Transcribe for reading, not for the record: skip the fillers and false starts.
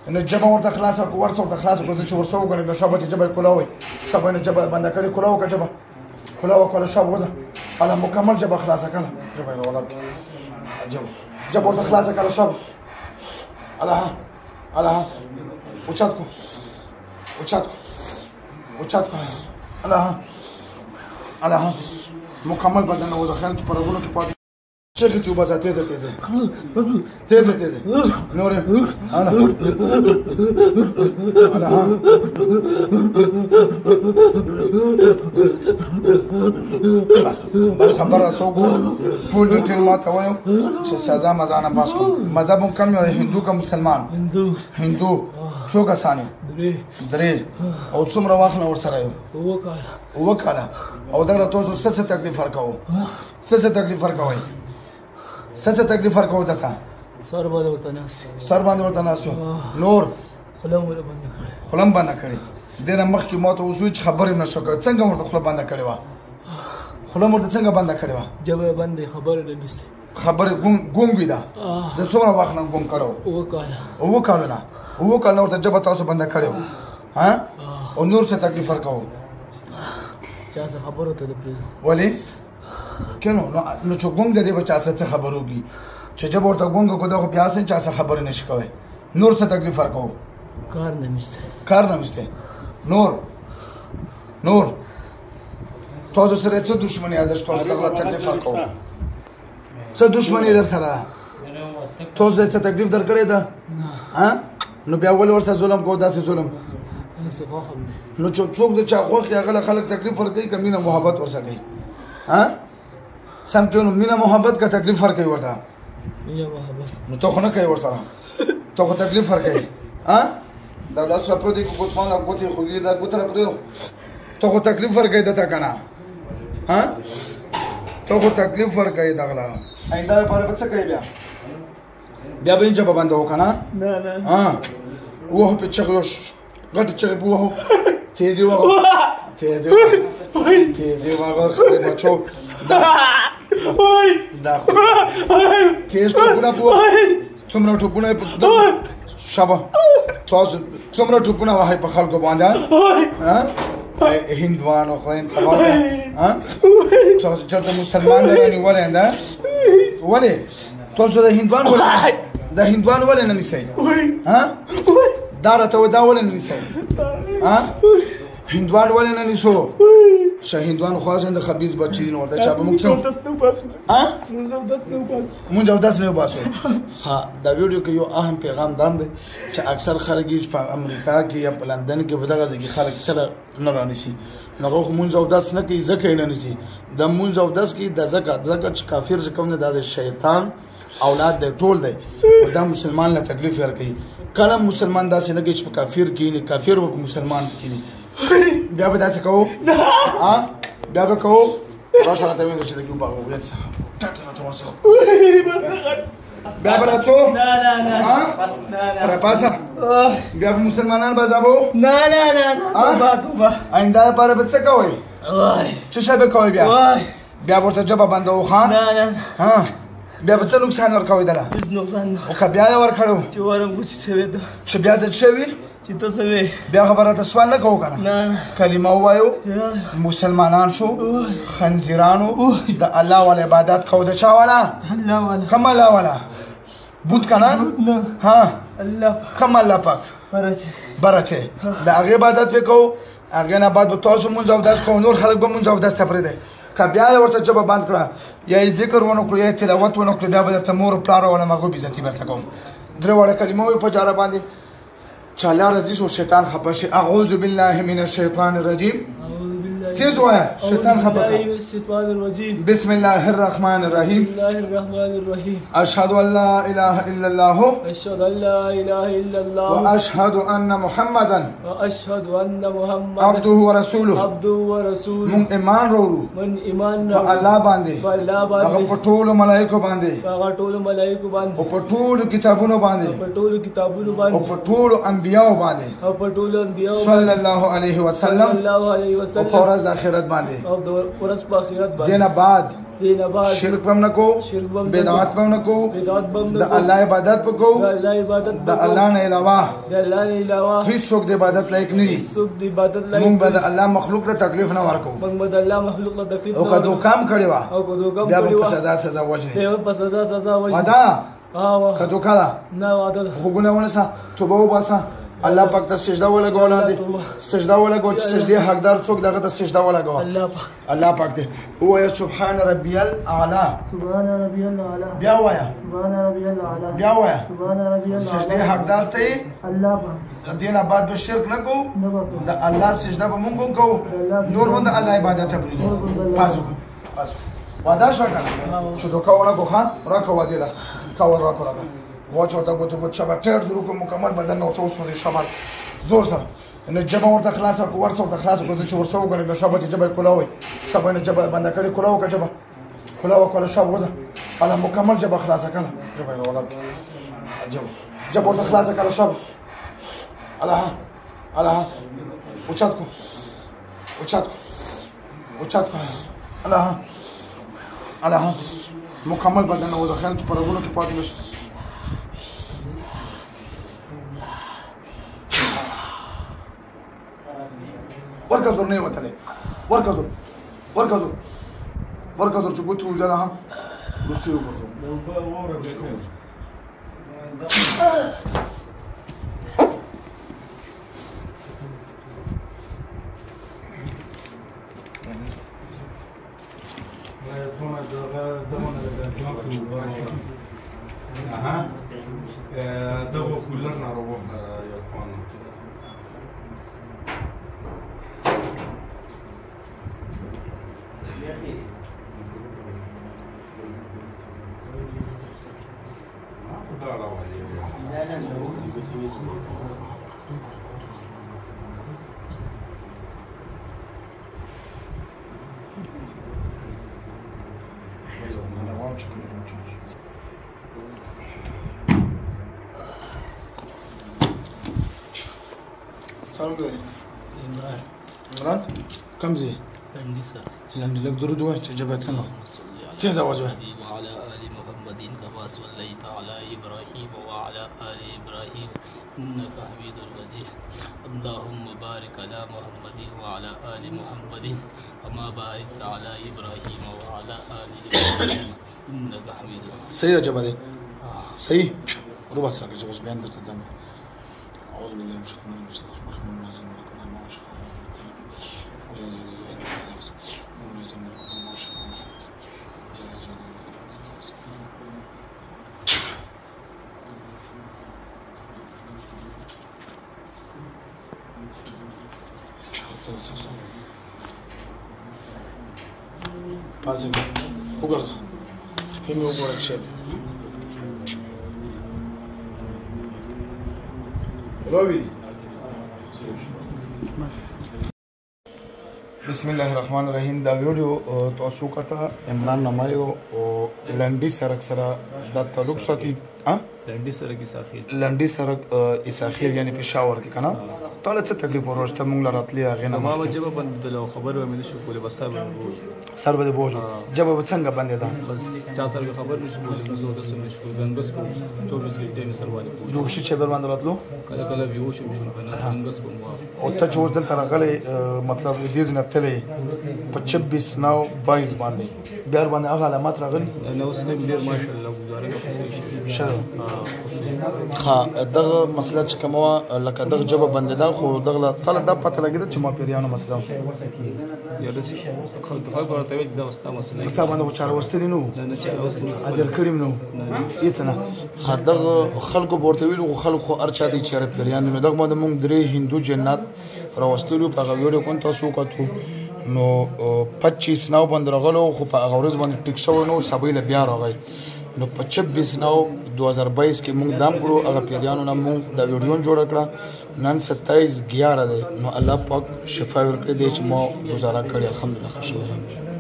نو جبه ورته خلاصه کړه ورته خلاصه کړه چې ورسو وګڼي نو شابه چې جبه کولاوي شابه نه جبه بنده کړي کولاو که جبه کولاو کوله شابه وځه على مکمل جبه خلاصه کړه جبه یې ولاړ جبه ورته خلاصه کړه شابه على ها وچاتکو على ها مکمل بدن وځه خیال چې پرګونو کې پاتې چغې کې وباسه تیزه نورې بس خبره څوک ټول ډیټیل ما ته وایو چې سزا مزه نه بس کوم مذهب هم کم هندو که مسلمان هندو څو کسان درې او څومره وخت نه ورسره یو اووه کاله او دغه تاسو څه تکلیف ورکوو څه تکلیف ورکوو دته سر باندې ورته ناست نور خولم بنده کړې دې نه مخکې ما ته اوس وایي چې خبرې نه شو کولی څنګه ورته خوله بنده کړې وه خوله ورته څنګه بنده کړې وه جبه یې بندې خبرې نه نیستی خبرې ګونګ وي ده د څومره وخت نه ګونګ کړی اووه کاله ورته جبه تاسو بنده کړې وه او نور څه تکلیف ورکوو چا څه خبرو ته د پرېږدو ولې کنو نو چې ګونګ د دې به چا څه خبرو کي چې جب ورته ګونګ کو دغه بیا څنګه چا څه خبرې نشي کوی نور څه تکلیف ورکوو کار نه مسته نور تاسو سره څه دښمنی ادش تاسو دغه تکلیف ورکوو څه دښمنی در سره تاسو څه تکلیف درکړی ده نو بیا ول ورسره ظلم کو داسې ظلم نو چې څوک د چا خوښ هغه خلک تکلیف ورکوي که مینه محبت ورسره کوي سم کې نو مینه محبت کا تکلیف ورکوي ورته نو ته خو نه کوي ورسره ته خو تکلیف ورکوي دا لاس را پرې دی ګوتمان لا ګوتې خوږي دا ګوتره پرې ته خو تکلیف ورکوي دته کنه ته خو تکلیف ورکوي دغلا آینده لپاره به څه کوي بیا به جبه بنده وکنه نه وه په چغلوش غټ چغې په وهو تیزی وغه بچو دا تیز ټوپونه په څومره ټوپونه شابه تاسو څومره ټوپونه وهئ په خلکو باندې هندوانو خو تمام تاسو چېرته مسلمان دی نیولې ده ولې تاسو د هندوانو ولې نه نیسئ دا راته دا ولې نه نیسئ هندوان ولې نه نیسو شه هندوان خو د خبیث بچي نو ورته چا به موږ مونږ او داس نه وباسو دا ویډیو کې یو اهم پیغام دام دی چې اکثر خلک په امریکا کې یا په لندن کې بدغه ځکه خلک سره نه رانیسي نو خو مونږ او داس نه کوي ځکه نه نیسي د مونږ او داس کې د ځکه چې کافر څه کوم نه د شیطان اولاد دی ټول دی او دا مسلمان له تکلیف ورکوي کله مسلمان داسې نه کوي چې په کافر کینی کافر په مسلمان کینی بیا به داسې کوو بیا به کوو راشه راته ویل چې د کیو باغ وګورئ بیا به راتو نه پاسه بیا به مسلمانان به ځابو نه آینده لپاره به څه کوئ څه شی به کوئ بیا ورته ژبه بندوو بیا به څه نقصان ورکوئ دله هېڅ نقصان نه او که بیا یې ورکړو چې ورم چې شوی ده چې بیا څه شوي چې ته څه وې بیا خبره ته سوال نه کوو که نه کلمه ووایو مسلمانان شو خنزیرانو د الله والا عبادت کوو د چا والا کوم الله والا بود که نه کوم الله پاک برچې د هغې عبادت پې کوو هغې نه بعد به تاسو مونځ اودس کوو نور خلک به مونځ اودس ته پرېږدئ که بیا یې ورته ژبه بند کړه یا یې ذکر ونه کړو یا یې تلاوت ونه کړو بیا به درته مور و پلار والا مغلوب عزتي درته کوم درې واړه کلمه وي په جاره باندې چې الله راضي شو شیطان خفه شي اعوذ بالله من الشیطان الرجیم تیز وایه شیطان خفه بسم الله الرحمن الرحیم اشهد ان لا اله الا الله واشهد ان محمدا عبده ورسوله من ایمان وروړو په الله باندې هغه په ټولو ملایکو باندې او په ټولو کتابونو باندې او په ټولو انبیاو باندې صلی الله علیه وسلم او په ورځ د آخرت باندې دینه بعد دین بعد شرک بم نه کو بدعت بم نه کو د الله عبادت وکړو د الله نه علاوه هیڅ څوک د عبادت لایق نه دي موږ به د الله مخلوق ته تکلیف نه ورکو او کدو کام کړی وا بیا به په سزا وجني ودا کدو کړه خو ګونه ونسه توبه وباسه الله پاک ته سجده ولګول دي سجده ولګو چې سجده حقدار څوک دغه ته سجده ولګو الله پاک دې هو سبحان ربي الاعلى بیا وایا سجده حقدار ته الله دینه بعد به شرک نه کو د الله سجده به مونږ کو نور باندې الله عبادت کوي پاسو ودا شو کنه چې دوکا ولګو خان راکو ودی لاس کاول راکو واچو ته ګوتو شبا ټیر درو مکمل بدن او توس مې شمال زور سره نه جبه ورته خلاصه کو ورته خلاصه کو چې ورسو غره شبا چې جبه کولاوي شبا نه جبه بند کړی کولاو کا جبه کولاو کولا شبا وځه على مکمل جبه خلاصه کړه جبه ولا جبه ورته خلاصه کړه شبا على وچاتکو على مکمل بدن او ځخن چې پرغونو کې پاتې نشي ورکه نه وته ورکه چې ګوتو ځنه هم دوستي وګورم دغه کولر ناروغه یو خوانه عمران كم زي؟ لندي سر لندي لك درود وين جبهة سنة تزوج وعلى آل محمد كما صليت على إبراهيم وعلى آل إبراهيم إنك حميد مجيد اللهم بارك على محمد وعلى آل محمد كما باركت على إبراهيم وعلى آل إبراهيم إنك حميد مجيد صحيح يا جبهة صحيح ربع سنة جبهة بيان درت الدم أعوذ بالله من الشيطان الرجيم Pazim, ugarza. Himi ugorak šeb. Rovi. بسم الله الرحمن الرحیم دا ویډیو تاسو کته عمران نمایو او لنډي سرک سره د تعلق ساتي لنډي سرک اساخیل یعنی پېښور کې کنه ټول څه تکلیف ورسته مونږ لراتلی هغه نه ما جواب بندلو خبر مې نشو کولای بس سر به بوجو جواب څنګه باندې دا بس چا سره خبر نشو کولای زه د سم نشو بنګس کو 24 غنټه مې سر باندې یو شي چې بر باندې راتلو کله ویو شم شو بنګس کوم او ته چې ورته راغلې مطلب دې نه تلې په 26 نو 22 باندې بیا باندې هغه علامات راغلي نو اوس هم ډیر ماشاءالله گزاره شو ها دغه مسله چې کومه لکه دغه جواب باندې دا خو دغه طلب د پته لګیږي چې ما پیریانو مسله یا د څه خلک ورته وي دا وستا مسله ته باندې چاره ورستلی نو اجر کړم نو هیڅ نه دغه خلکو ورته ویلو خلکو ارچا دي چې پیریانو نو دغه باندې موږ درې هندو جنات راوستلو په ویډیو کوم تاسو وکړو نو 25 نو باندې راغلو خو په هغه ورځ باندې ټیک شو نو سبیل بیا راغی نو په 26 نو 2022 کې موږ دام کړو هغه پیریانو نه موږ دا ویډیو جوړ کړه نن 27/11 دی نو الله پاک شفا ورکړي دې چې مو گزاره کړی الحمدلله خوشاله